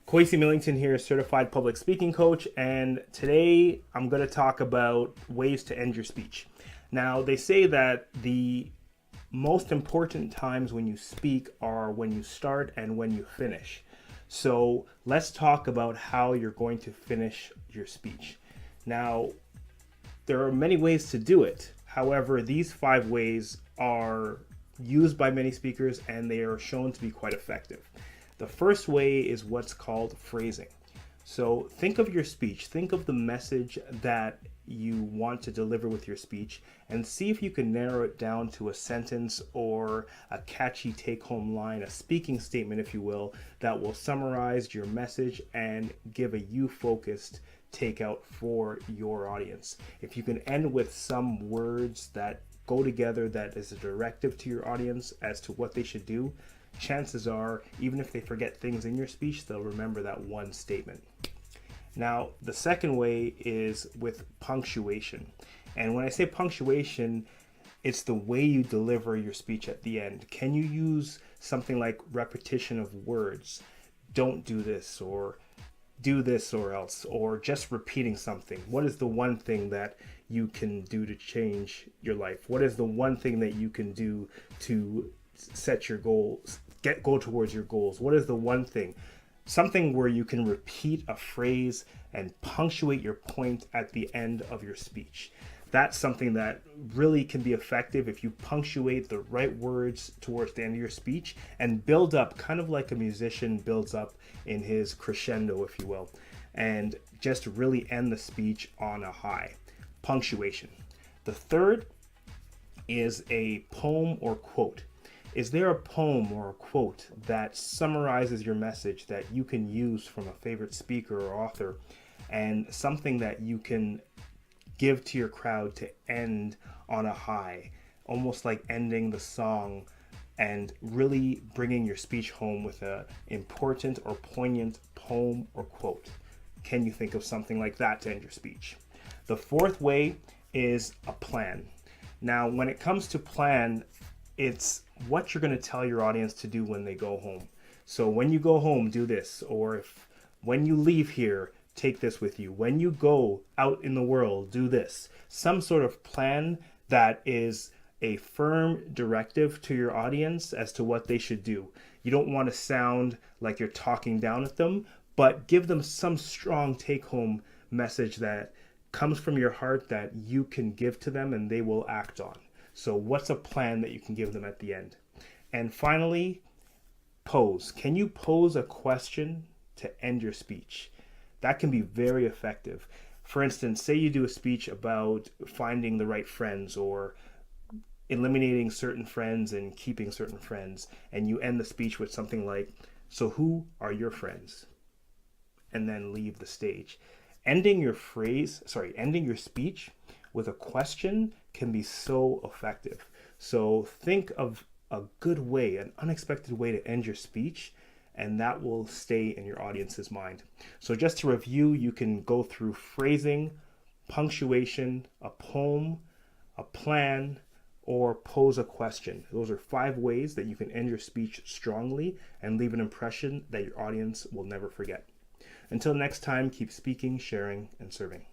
Kwesi Millington here, certified public speaking coach, and today I'm going to talk about ways to end your speech. Now, they say that the most important times when you speak are when you start and when you finish. So let's talk about how you're going to finish your speech. Now, there are many ways to do it. However, these 5 ways are used by many speakers and they are shown to be quite effective. The first way is what's called phrasing. So think of your speech, think of the message that you want to deliver with your speech, and see if you can narrow it down to a sentence or a catchy take-home line, a speaking statement, if you will, that will summarize your message and give a you-focused takeout for your audience. If you can end with some words that go together, that is a directive to your audience as to what they should do, chances are, even if they forget things in your speech, they'll remember that one statement. Now, the second way is with punctuation. And when I say punctuation, it's the way you deliver your speech at the end. Can you use something like repetition of words? Don't do this, or do this or else, or just repeating something. What is the one thing that you can do to change your life? What is the one thing that you can do to set your goals, go towards your goals? What is the one thing? Something where you can repeat a phrase and punctuate your point at the end of your speech. That's something that really can be effective if you punctuate the right words towards the end of your speech and build up, kind of like a musician builds up in his crescendo, if you will, and just really end the speech on a high. Punctuation. The third is a poem or quote. Is there a poem or a quote that summarizes your message that you can use from a favorite speaker or author, and something that you can give to your crowd to end on a high, almost like ending the song and really bringing your speech home with an important or poignant poem or quote? Can you think of something like that to end your speech? The fourth way is a plan. Now, when it comes to plan, it's what you're going to tell your audience to do when they go home. So when you go home, do this. Or when you leave here, take this with you. When you go out in the world, do this. Some sort of plan that is a firm directive to your audience as to what they should do. You don't want to sound like you're talking down at them, but give them some strong take-home message that comes from your heart that you can give to them and they will act on. So what's a plan that you can give them at the end? And finally, pose. Can you pose a question to end your speech? That can be very effective. For instance, say you do a speech about finding the right friends or eliminating certain friends and keeping certain friends, and you end the speech with something like, "So who are your friends?" And then leave the stage. Ending your speech with a question can be so effective. So think of a good way, an unexpected way to end your speech, and that will stay in your audience's mind. So just to review, you can go through phrasing, punctuation, a poem, a plan, or pose a question. Those are 5 ways that you can end your speech strongly and leave an impression that your audience will never forget. Until next time, keep speaking, sharing, and serving.